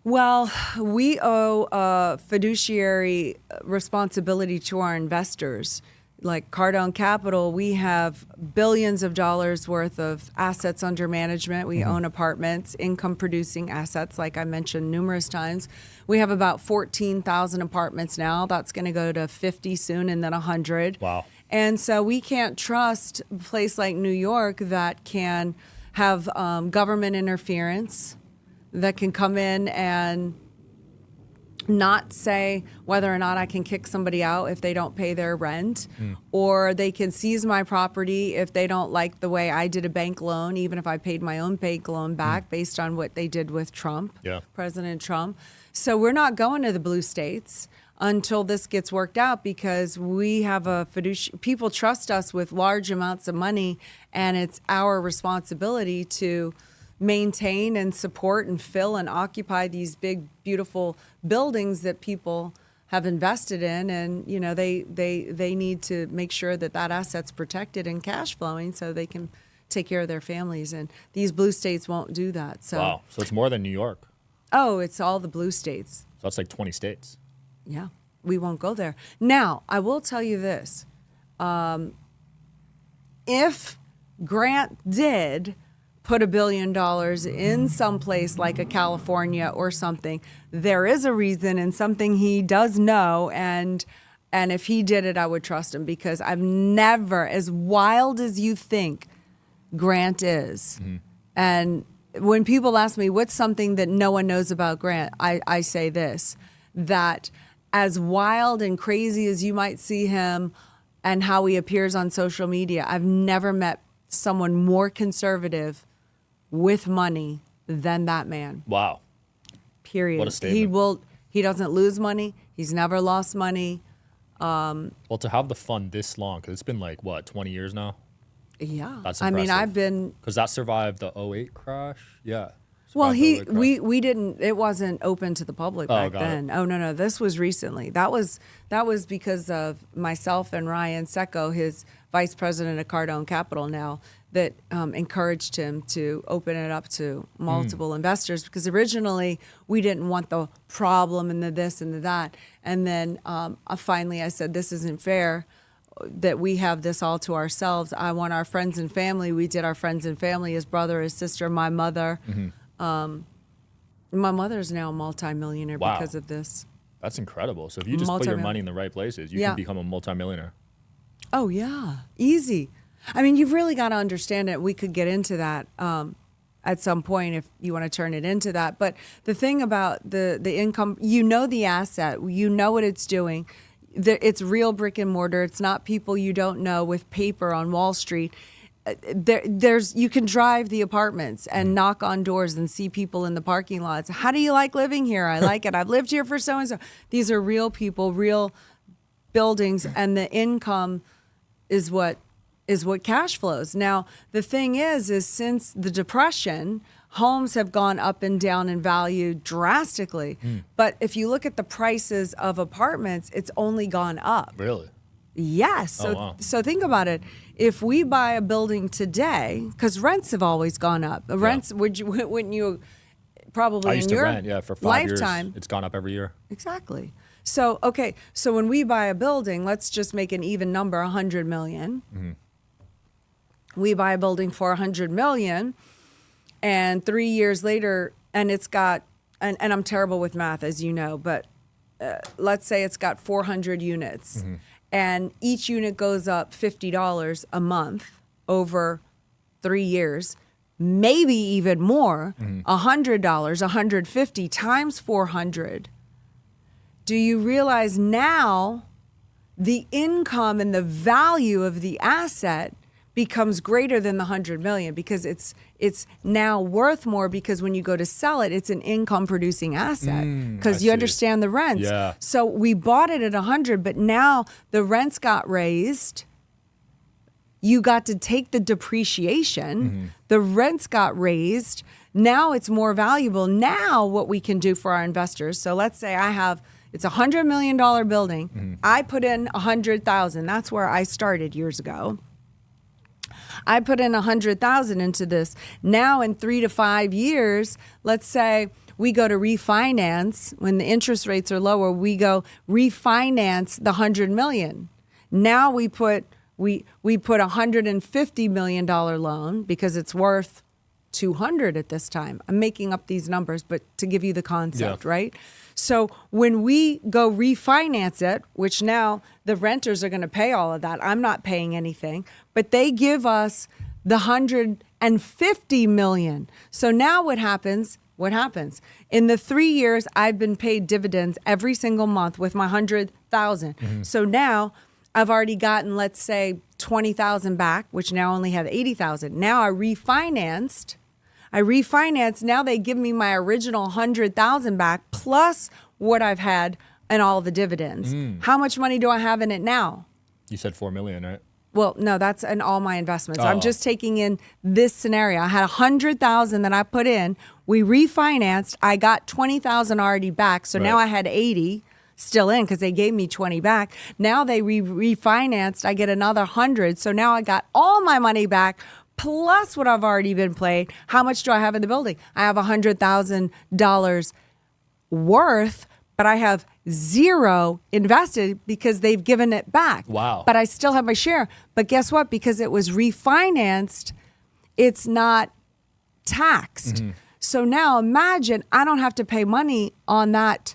Well, we owe a fiduciary responsibility to our investors. Like Cardone Capital, we have billions of dollars worth of assets under management. We own apartments, income producing assets, like I mentioned numerous times. We have about 14,000 apartments now. That's going to go to 50 soon, and then 100. Wow. And so we can't trust a place like New York that can have government interference, that can come in and not say whether or not I can kick somebody out if they don't pay their rent, or they can seize my property if they don't like the way I did a bank loan, even if I paid my own bank loan back based on what they did with Trump, President Trump. So we're not going to the blue states. until this gets worked out, because we have a people trust us with large amounts of money, and it's our responsibility to maintain and support and fill and occupy these big, beautiful buildings that people have invested in. And, you know, they need to make sure that that asset's protected and cash flowing so they can take care of their families. And these blue states won't do that. So, wow. So it's more than New York. Oh, it's all the blue states. So that's like 20 states. Yeah, we won't go there. Now, I will tell you this. If Grant did put $1 billion in some place like a California or something, there is a reason and something he does know. And if he did it, I would trust him, because I've never, as wild as you think Grant is. And when people ask me what's something that no one knows about Grant, I say this, that as wild and crazy as you might see him and how he appears on social media, I've never met someone more conservative with money than that man. Wow. Period. What a statement. He doesn't lose money. He's never lost money. Well, to have the fund this long, because it's been like, what, 20 years now? Yeah. That's I impressive. mean, I've been... Because that survived the 08 crash? Yeah. Well, we didn't, it wasn't open to the public back then. Oh, no, this was recently. That was because of myself and Ryan Secco, his vice president of Cardone Capital now, that encouraged him to open it up to multiple investors, because originally we didn't want the problem and the this and the that. And then finally I said, this isn't fair that we have this all to ourselves. I want our friends and family. We did our friends and family, his brother, his sister, my mother. My mother's now a multi-millionaire because of this. That's incredible. So if you just put your money in the right places, you can become a multi-millionaire. Oh, yeah. Easy. I mean, you've really got to understand it. We could get into that at some point if you want to turn it into that. But the thing about the income, you know the asset. You know what it's doing. It's real brick and mortar. It's not people you don't know with paper on Wall Street. You can drive the apartments and knock on doors and see people in the parking lots. How do you like living here? I like it. I've lived here for so and so. These are real people, real buildings, and the income is what cash flows. Now, the thing is since the Depression, homes have gone up and down in value drastically. But if you look at the prices of apartments, it's only gone up. Really? Yes. So think about it. If we buy a building today, because rents have always gone up. Rents, wouldn't you probably I used in to your rent, for 5 lifetime? Years. It's gone up every year. Exactly. So, okay. So when we buy a building, let's just make an even number, 100 million. We buy a building for 100 million, and 3 years later, and it's got, and I'm terrible with math, as you know, but let's say it's got 400 units. And each unit goes up $50 a month over 3 years, maybe even more, $100, $150 times 400. Do you realize now the income and the value of the asset becomes greater than the 100 million, because it's now worth more, because when you go to sell it, it's an income producing asset, because you understand the rents. Yeah. So we bought it at 100, but now the rents got raised. You got to take the depreciation. The rents got raised. Now it's more valuable. Now what we can do for our investors. So let's say it's a $100 million building. I put in 100,000. That's where I started years ago. I put in 100,000 into this. Now in 3 to 5 years, let's say we go to refinance when the interest rates are lower, we go refinance the 100 million. Now we put $150 million loan because it's worth 200 at this time. I'm making up these numbers, but to give you the concept, right? So when we go refinance it, which now the renters are going to pay all of that. I'm not paying anything, but they give us the 150 million. So now what happens? In the 3 years, I've been paid dividends every single month with my 100,000. So now I've already gotten, let's say, 20,000 back, which now only have 80,000. Now I refinanced. Now they give me my original 100,000 back plus what I've had and all the dividends. How much money do I have in it now? You said 4 million, right? Well, no, that's in all my investments. Oh. I'm just taking in this scenario. I had 100,000 that I put in. We refinanced. I got 20,000 already back. So now I had 80 still in because they gave me 20 back. Now they refinanced. I get another 100. So now I got all my money back plus what I've already been paid. How much do I have in the building? I have $100,000 worth, but I have zero invested because they've given it back. Wow. But I still have my share. But guess what? Because it was refinanced, it's not taxed. So now imagine I don't have to pay money on that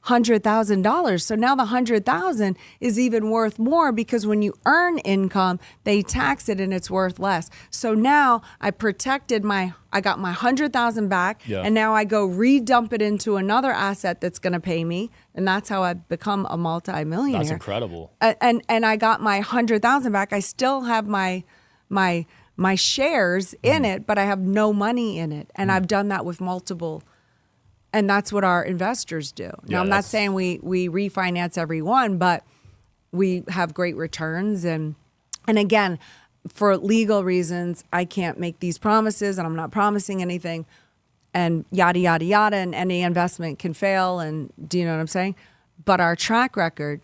$100,000. So now the $100,000 is even worth more because when you earn income, they tax it and it's worth less. So now I protected I got my $100,000 back, and now I go redump it into another asset that's going to pay me, and that's how I become a multi-millionaire. That's incredible. And I got my $100,000 back. I still have my shares in it, but I have no money in it, and I've done that with multiple. And that's what our investors do. Now, I'm not saying we refinance every one, but we have great returns. And again, for legal reasons, I can't make these promises, and I'm not promising anything, and yada, yada, yada, and any investment can fail. And do you know what I'm saying? But our track record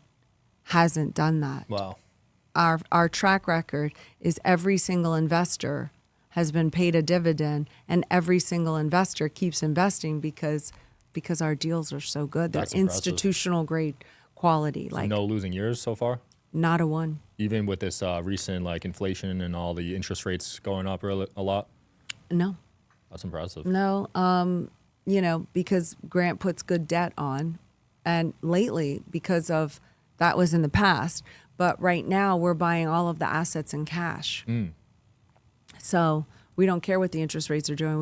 hasn't done that. Wow. Our track record is every single investor has been paid a dividend, and every single investor keeps investing because our deals are so good. They're institutional grade quality. So no losing years so far? Not a one. Even with this recent inflation and all the interest rates going up a lot? No. That's impressive. No, because Grant puts good debt on, and lately because of that was in the past, but right now we're buying all of the assets in cash. So we don't care what the interest rates are doing.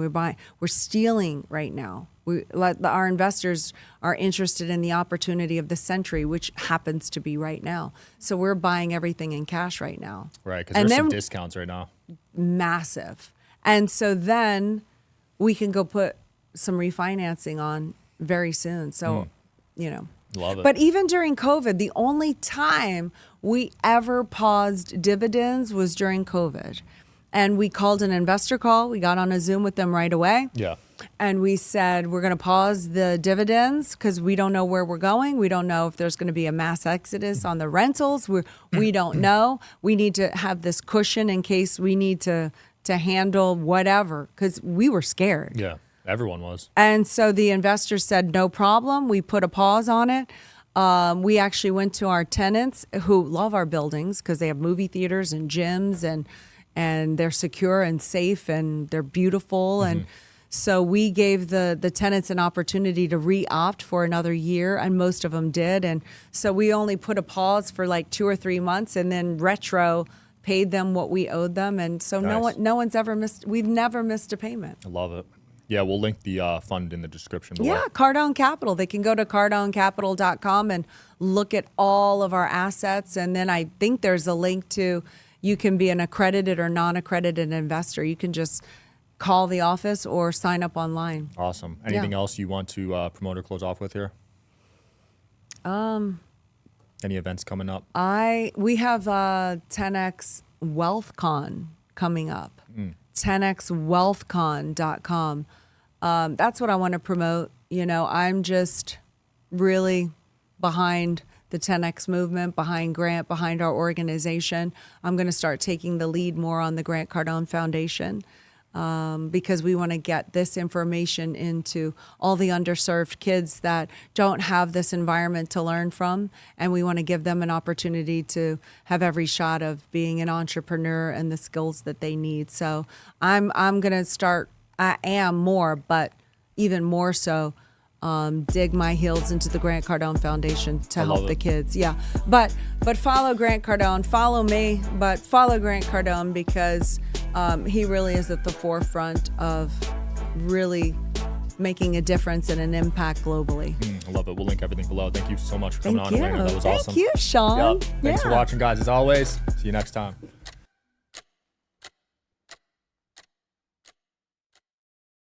We're stealing right now. Our investors are interested in the opportunity of the century, which happens to be right now. So we're buying everything in cash right now. Right, because there's some discounts right now. Massive. And so then we can go put some refinancing on very soon. So, Love it. But even during COVID, the only time we ever paused dividends was during COVID. And we called an investor call. We got on a Zoom with them right away. Yeah. And we said, we're going to pause the dividends because we don't know where we're going. We don't know if there's going to be a mass exodus on the rentals. We don't know. We need to have this cushion in case we need to handle whatever, because we were scared. Yeah, everyone was. And so the investors said, no problem. We put a pause on it. We actually went to our tenants who love our buildings because they have movie theaters and gyms, and they're secure and safe and they're beautiful. And so we gave the tenants an opportunity to re-opt for another year, and most of them did. And so we only put a pause for like 2 or 3 months, and then retro paid them what we owed them. And so no one's ever missed. We've never missed a payment. I love it. Yeah, we'll link the fund in the description below. Yeah, Cardone Capital. They can go to cardonecapital.com and look at all of our assets. And then I think there's a link to, you can be an accredited or non-accredited investor. You can just call the office or sign up online. Awesome. Anything else you want to promote or close off with here? Any events coming up? We have 10X WealthCon coming up. 10xwealthcon.com. That's what I want to promote. I'm just really behind the 10X movement, behind Grant, behind our organization. I'm going to start taking the lead more on the Grant Cardone Foundation because we want to get this information into all the underserved kids that don't have this environment to learn from, and we want to give them an opportunity to have every shot of being an entrepreneur and the skills that they need. So I'm going to start, I am more, but even more so, dig my heels into the Grant Cardone Foundation to help the kids. Yeah. But follow Grant Cardone, follow me, but follow Grant Cardone because he really is at the forefront of really making a difference and an impact globally. I love it. We'll link everything below. Thank you so much for coming on, Elena. That was awesome. Thank you, Sean. Yep. Thanks for watching, guys. As always, see you next time.